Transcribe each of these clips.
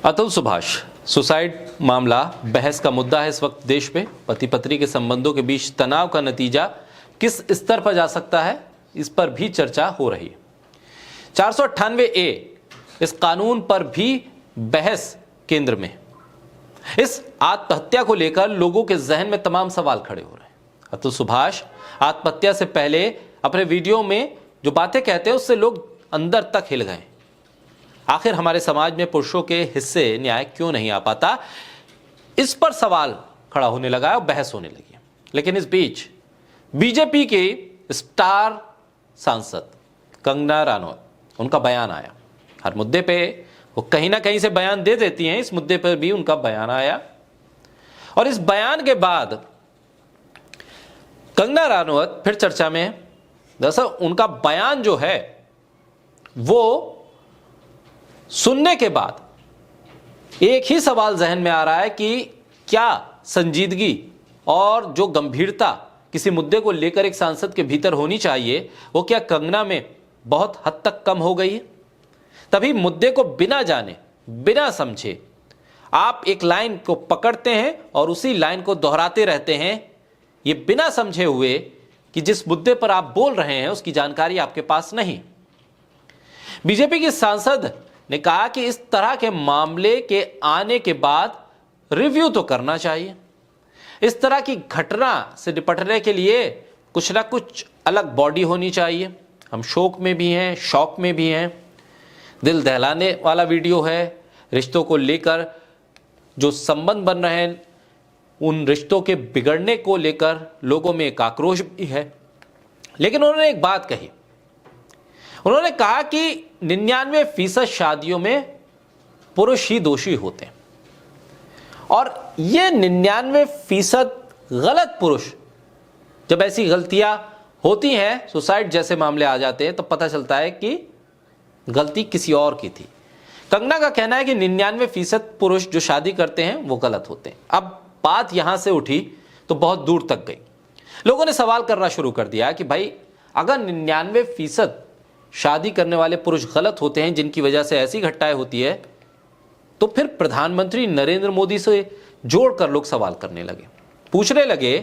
Atul Subhash suicide मामला बहस का मुद्दा है इस वक्त देश में। पति पत्नी के संबंधों के बीच तनाव का नतीजा किस स्तर पर जा सकता है, इस पर भी चर्चा हो रही है। 498A इस कानून पर भी बहस केंद्र में। इस आत्महत्या को लेकर लोगों के जहन में तमाम सवाल खड़े हो रहे हैं। अतुल सुभाष आत्महत्या से पहले अपने वीडियो में जो बातें कहते हैं उससे लोग अंदर तक हिल गए। आखिर हमारे समाज में पुरुषों के हिस्से न्याय क्यों नहीं आ पाता, इस पर सवाल खड़ा होने लगा है और बहस होने लगी है। लेकिन इस बीच बीजेपी के स्टार सांसद कंगना रनौत, उनका बयान आया। हर मुद्दे पे वो कहीं ना कहीं से बयान दे देती हैं, इस मुद्दे पर भी उनका बयान आया। और इस बयान के बाद कंगना रनौत फिर चर्चा में है। दरअसल उनका बयान जो है वो सुनने के बाद एक ही सवाल जहन में आ रहा है कि क्या संजीदगी और जो गंभीरता किसी मुद्दे को लेकर एक सांसद के भीतर होनी चाहिए, वो क्या कंगना में बहुत हद तक कम हो गई है। तभी मुद्दे को बिना जाने बिना समझे आप एक लाइन को पकड़ते हैं और उसी लाइन को दोहराते रहते हैं, ये बिना समझे हुए कि जिस मुद्दे पर आप बोल रहे हैं उसकी जानकारी आपके पास नहीं। बीजेपी की सांसद ने कहा कि इस तरह के मामले के आने के बाद रिव्यू तो करना चाहिए। इस तरह की घटना से निपटने के लिए कुछ ना कुछ अलग बॉडी होनी चाहिए। हम शोक में भी हैं, शौक में भी हैं। दिल दहलाने वाला वीडियो है। रिश्तों को लेकर जो संबंध बन रहे हैं, उन रिश्तों के बिगड़ने को लेकर लोगों में एक आक्रोश भी है। लेकिन उन्होंने एक बात कही। उन्होंने कहा कि 99% शादियों में पुरुष ही दोषी होते हैं और ये 99% गलत पुरुष, जब ऐसी गलतियां होती हैं, सुसाइड जैसे मामले आ जाते हैं, तो पता चलता है कि गलती किसी और की थी। कंगना का कहना है कि 99% पुरुष जो शादी करते हैं वो गलत होते हैं। अब बात यहां से उठी तो बहुत दूर तक गई। लोगों ने सवाल करना शुरू कर दिया कि भाई अगर 99% शादी करने वाले पुरुष गलत होते हैं, जिनकी वजह से ऐसी घटनाएं होती है, तो फिर प्रधानमंत्री नरेंद्र मोदी से जोड़कर लोग सवाल करने लगे। पूछने लगे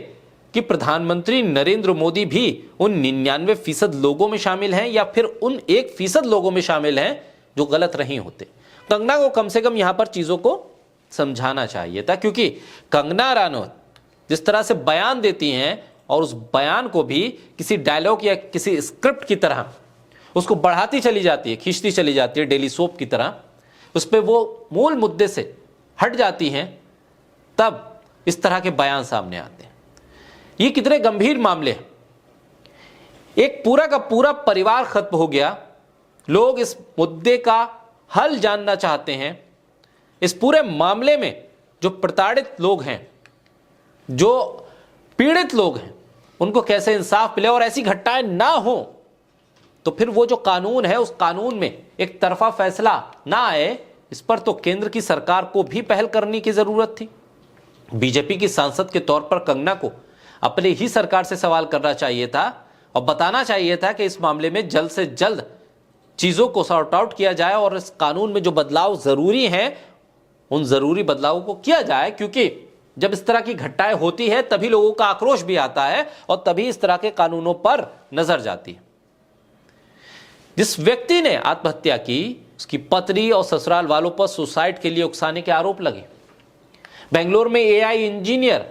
कि प्रधानमंत्री नरेंद्र मोदी भी उन 99% लोगों में शामिल हैं या फिर उन 1% लोगों में शामिल हैं जो गलत नहीं होते। कंगना को कम से कम यहां पर चीजों को समझाना चाहिए था, क्योंकि कंगना रनौत जिस तरह से बयान देती हैं और उस बयान को भी किसी डायलॉग या किसी स्क्रिप्ट की तरह उसको बढ़ाती चली जाती है, खींचती चली जाती है, डेली सोप की तरह, उस पर वो मूल मुद्दे से हट जाती हैं, तब इस तरह के बयान सामने आते हैं। ये कितने गंभीर मामले हैं। एक पूरा का पूरा परिवार खत्म हो गया। लोग इस मुद्दे का हल जानना चाहते हैं। इस पूरे मामले में जो प्रताड़ित लोग हैं, जो पीड़ित लोग हैं, उनको कैसे इंसाफ मिले और ऐसी घटनाएं ना हो, तो फिर वो जो कानून है उस कानून में एक तरफा फैसला ना आए, इस पर तो केंद्र की सरकार को भी पहल करने की जरूरत थी। बीजेपी की सांसद के तौर पर कंगना को अपने ही सरकार से सवाल करना चाहिए था और बताना चाहिए था कि इस मामले में जल्द से जल्द चीजों को सॉर्ट आउट किया जाए और इस कानून में जो बदलाव जरूरी हैं उन जरूरी बदलावों को किया जाए, क्योंकि जब इस तरह की घटनाएं होती है तभी लोगों का आक्रोश भी आता है और तभी इस तरह के कानूनों पर नजर जाती है। जिस व्यक्ति ने आत्महत्या की, उसकी पत्नी और ससुराल वालों पर सुसाइड के लिए उकसाने के आरोप लगे। बेंगलोर में AI इंजीनियर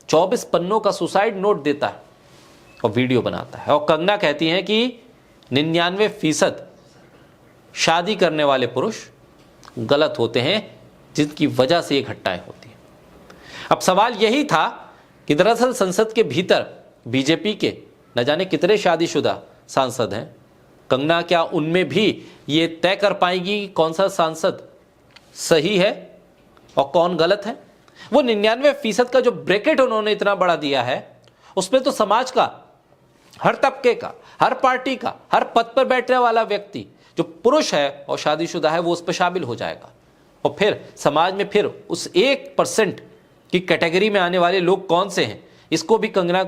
24 पन्नों का सुसाइड नोट देता है और वीडियो बनाता है, और कंगना कहती हैं कि 99% शादी करने वाले पुरुष गलत होते हैं, जिनकी वजह से ये घटनाएं होती हैं। अब सवाल यही था कि दरअसल संसद के भीतर बीजेपी के न जाने कितने शादीशुदा सांसद हैं। कंगना क्या उनमें भी ये तय कर पाएगी कि कौन सा सांसद सही है और कौन गलत है। वो 99% का जो ब्रैकेट उन्होंने इतना बड़ा दिया है, उसमें तो समाज का हर तबके का, हर पार्टी का, हर पद पर बैठने वाला व्यक्ति जो पुरुष है और शादीशुदा है वो उस पर शामिल हो जाएगा। और फिर समाज में फिर उस 1% की कैटेगरी में आने वाले लोग कौन से हैं, इसको भी कंगना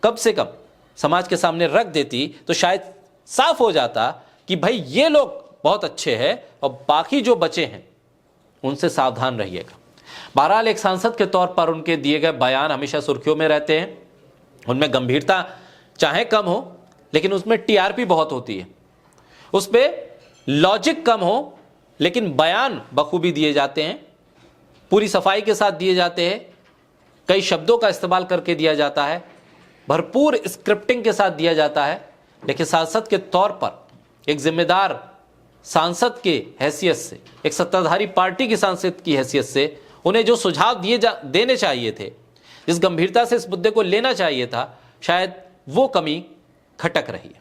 कम से कम समाज के सामने रख देती तो शायद साफ हो जाता कि भाई ये लोग बहुत अच्छे हैं और बाकी जो बचे हैं उनसे सावधान रहिएगा। बहरहाल एक सांसद के तौर पर उनके दिए गए बयान हमेशा सुर्खियों में रहते हैं। उनमें गंभीरता चाहे कम हो, लेकिन उसमें टीआरपी बहुत होती है। उस पर लॉजिक कम हो, लेकिन बयान बखूबी दिए जाते हैं, पूरी सफाई के साथ दिए जाते हैं, कई शब्दों का इस्तेमाल करके दिया जाता है, भरपूर स्क्रिप्टिंग के साथ दिया जाता है। लेकिन सांसद के तौर पर, एक जिम्मेदार सांसद के हैसियत से, एक सत्ताधारी पार्टी की सांसद की हैसियत से उन्हें जो सुझाव देने चाहिए थे, जिस गंभीरता से इस मुद्दे को लेना चाहिए था, शायद वो कमी खटक रही है।